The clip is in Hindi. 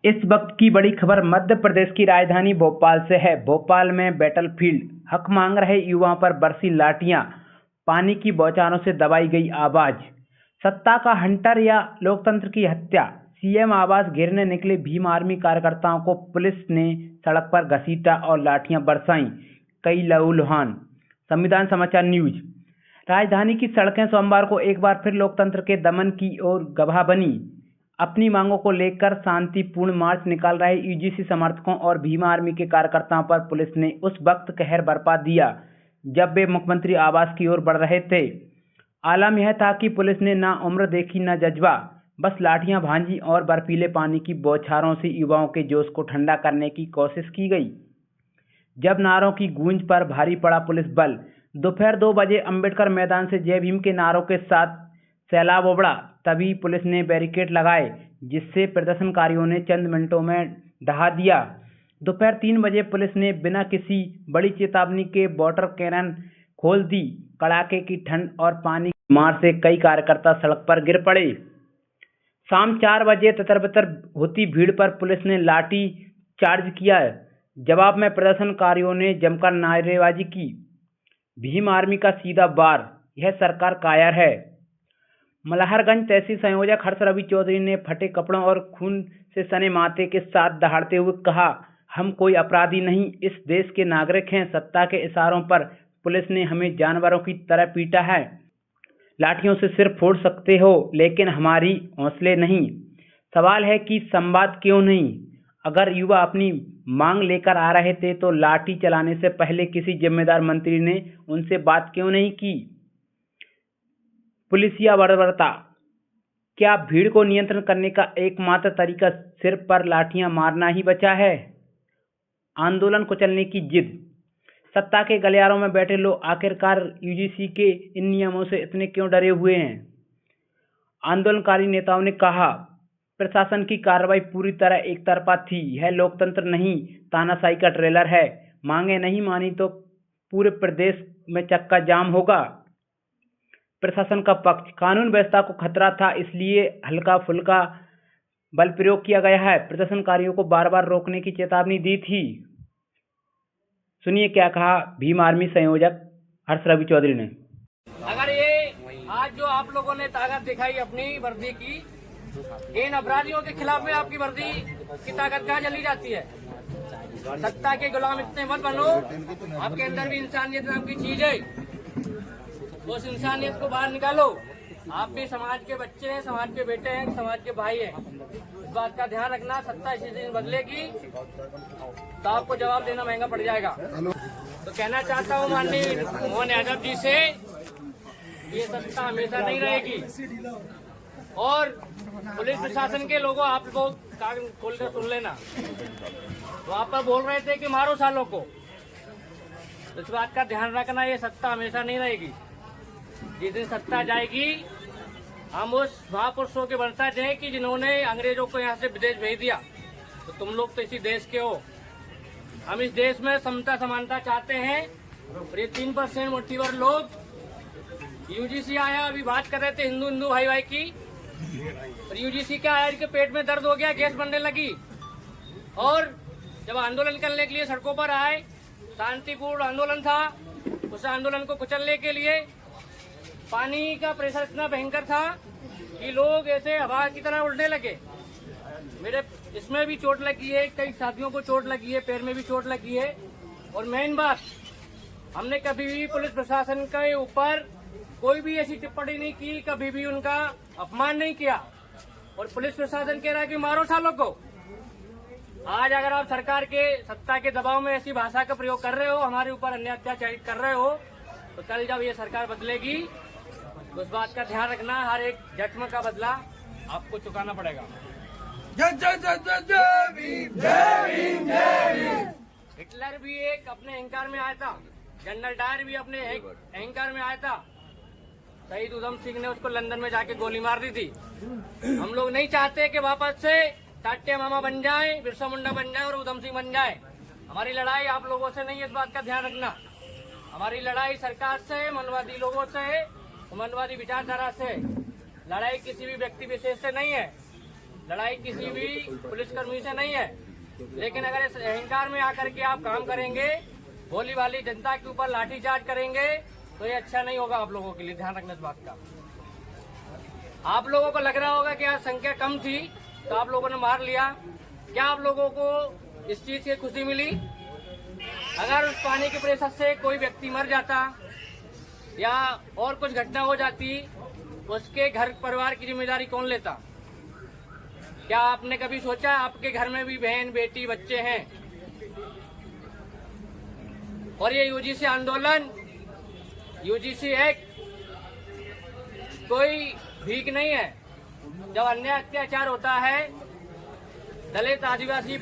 इस वक्त की बड़ी खबर मध्य प्रदेश की राजधानी भोपाल से है। भोपाल में बैटलफील्ड हक मांग रहे युवाओं पर बरसी लाठियां, पानी की बौछारों से दबाई गई आवाज। सत्ता का हंटर या लोकतंत्र की हत्या। सीएम आवास घेरने निकले भीम आर्मी कार्यकर्ताओं को पुलिस ने सड़क पर घसीटा और लाठियां बरसाईं, कई लहूलुहान। संविधान समाचार न्यूज। राजधानी की सड़कें सोमवार को एक बार फिर लोकतंत्र के दमन की ओर गवाह बनी। अपनी मांगों को लेकर शांतिपूर्ण मार्च निकाल रहे यूजीसी समर्थकों और भीम आर्मी के कार्यकर्ताओं पर पुलिस ने उस वक्त कहर बरपा दिया जब वे मुख्यमंत्री आवास की ओर बढ़ रहे थे। आलम यह था कि पुलिस ने ना उम्र देखी न जज्बा, बस लाठियां भांजी और बर्फीले पानी की बौछारों से युवाओं के जोश को ठंडा करने की कोशिश की गई। जब नारों की गूंज पर भारी पड़ा पुलिस बल, दोपहर 2 बजे अंबेडकर मैदान से जय भीम के नारों के साथ सैलाब उमड़ा। तभी पुलिस ने बैरिकेड लगाए, जिससे प्रदर्शनकारियों ने चंद मिनटों में ढहा दिया। दोपहर 3 बजे पुलिस ने बिना किसी बड़ी चेतावनी के वाटर कैनन खोल दी। कड़ाके की ठंड और पानी की मार से कई कार्यकर्ता सड़क पर गिर पड़े। शाम 4 बजे ततर-बतर होती भीड़ पर पुलिस ने लाठी चार्ज किया। जवाब में प्रदर्शनकारियों ने जमकर नारेबाजी की। भीम आर्मी का सीधा वार, यह सरकार कायर है। मल्हारगंज तहसील संयोजक हर्ष रवि चौधरी ने फटे कपड़ों और खून से सने माथे के साथ दहाड़ते हुए कहा, हम कोई अपराधी नहीं, इस देश के नागरिक हैं। सत्ता के इशारों पर पुलिस ने हमें जानवरों की तरह पीटा है। लाठियों से सिर फोड़ सकते हो, लेकिन हमारी हौसले नहीं। सवाल है कि संवाद क्यों नहीं? अगर युवा अपनी मांग लेकर आ रहे थे तो लाठी चलाने से पहले किसी जिम्मेदार मंत्री ने उनसे बात क्यों नहीं की? पुलिसिया बर्बरता। क्या भीड़ को नियंत्रण करने का एकमात्र तरीका सिर पर लाठियां मारना ही बचा है? आंदोलन कुचलने की जिद। सत्ता के गलियारों में बैठे लोग आखिरकार यूजीसी के इन नियमों से इतने क्यों डरे हुए हैं? आंदोलनकारी नेताओं ने कहा, प्रशासन की कार्रवाई पूरी तरह एकतरफा थी। यह लोकतंत्र नहीं, तानाशाही का ट्रेलर है। मांगे नहीं मानी तो पूरे प्रदेश में चक्का जाम होगा। प्रशासन का पक्ष, कानून व्यवस्था को खतरा था, इसलिए हल्का फुल्का बल प्रयोग किया गया है। प्रदर्शनकारियों को बार बार रोकने की चेतावनी दी थी। सुनिए क्या कहा भीम आर्मी संयोजक हर्ष रवि चौधरी ने। अगर ये आज जो आप लोगों ने ताकत दिखाई अपनी वर्दी की, इन अपराधियों के खिलाफ में आपकी वर्दी की ताकत कहाँ चली जाती है? सत्ता के गुलाम इतने मत बनो, आपके अंदर भी इंसानियत नाम की चीज है। उस इंसानियत को बाहर निकालो। आप भी समाज के बच्चे हैं, समाज के बेटे हैं, समाज के भाई हैं। इस बात का ध्यान रखना, सत्ता इसी दिन बदलेगी तो आपको जवाब देना महंगा पड़ जाएगा। तो कहना चाहता हूँ माननीय मोहन यादव जी से, ये सत्ता हमेशा नहीं रहेगी। और पुलिस प्रशासन के लोगों, आप लोग कान खोल कर सुन लेना, तो आप पर बोल रहे थे कि मारो सालों को। इस बात का ध्यान रखना, ये सत्ता हमेशा नहीं रहेगी। जिस दिन सत्ता जाएगी, हम उस महापुरुषों के वंशज हैं कि जिन्होंने अंग्रेजों को यहाँ से विदेश भेज दिया। तो तुम लोग तो इसी देश के हो। हम इस देश में समता समानता चाहते हैं। और ये 3% मुट्ठीभर लोग यूजीसी आया, अभी बात कर रहे थे हिंदू हिंदू भाई भाई की। और यूजीसी क्या आया, इनके पेट में दर्द हो गया, गैस बनने लगी। और जब आंदोलन करने के लिए सड़कों पर आए, शांतिपूर्ण आंदोलन था, उस आंदोलन को कुचलने के लिए पानी का प्रेशर इतना भयंकर था कि लोग ऐसे हवा की तरह उड़ने लगे। मेरे इसमें भी चोट लगी है, कई साथियों को चोट लगी है, पैर में भी चोट लगी है। और मेन बात, हमने कभी भी पुलिस प्रशासन के ऊपर कोई भी ऐसी टिप्पणी नहीं की, कभी भी उनका अपमान नहीं किया। और पुलिस प्रशासन कह रहा है कि मारो सालों को। आज अगर आप सरकार के सत्ता के दबाव में ऐसी भाषा का प्रयोग कर रहे हो, हमारे ऊपर अन्याय अत्याचार कर रहे हो, तो कल जब ये सरकार बदलेगी तो उस बात का ध्यान रखना, हर एक जख्म का बदला आपको चुकाना पड़ेगा। जय जय जय जय जय भीम, जय भीम, जय भीम। हिटलर भी एक अपने अहंकार में आया था, जनरल डायर भी अपने अहंकार में आया था। शहीद उधम सिंह ने उसको लंदन में जाके गोली मार दी थी। हम लोग नहीं चाहते कि वापस से टाट्या मामा बन जाए, बिरसा मुंडा बन जाए और उधम सिंह बन जाए। हमारी लड़ाई आप लोगों से नहीं है, इस बात का ध्यान रखना। हमारी लड़ाई सरकार से, मनवादी लोगों से, मनवादी विचारधारा से। लड़ाई किसी भी व्यक्ति विशेष से नहीं है। लड़ाई किसी भी पुलिसकर्मी से नहीं है, लेकिन अगर इस अहंकार में आकर के आप काम करेंगे, भोली वाली जनता के ऊपर लाठीचार्ज करेंगे, तो ये अच्छा नहीं होगा आप लोगों के लिए। ध्यान रखना इस बात का। आप लोगों को लग रहा होगा कि आज संख्या कम थी तो आप लोगों ने मार लिया। क्या आप लोगों को इस चीज की खुशी मिली? अगर उस पानी के प्रेशर से कोई व्यक्ति मर जाता या और कुछ घटना हो जाती, उसके घर परिवार की जिम्मेदारी कौन लेता? क्या आपने कभी सोचा आपके घर में भी बहन बेटी बच्चे हैं? और ये यूजीसी आंदोलन, यूजीसी एक्ट कोई भीख नहीं है। जब अन्याय अत्याचार होता है, दलित आदिवासी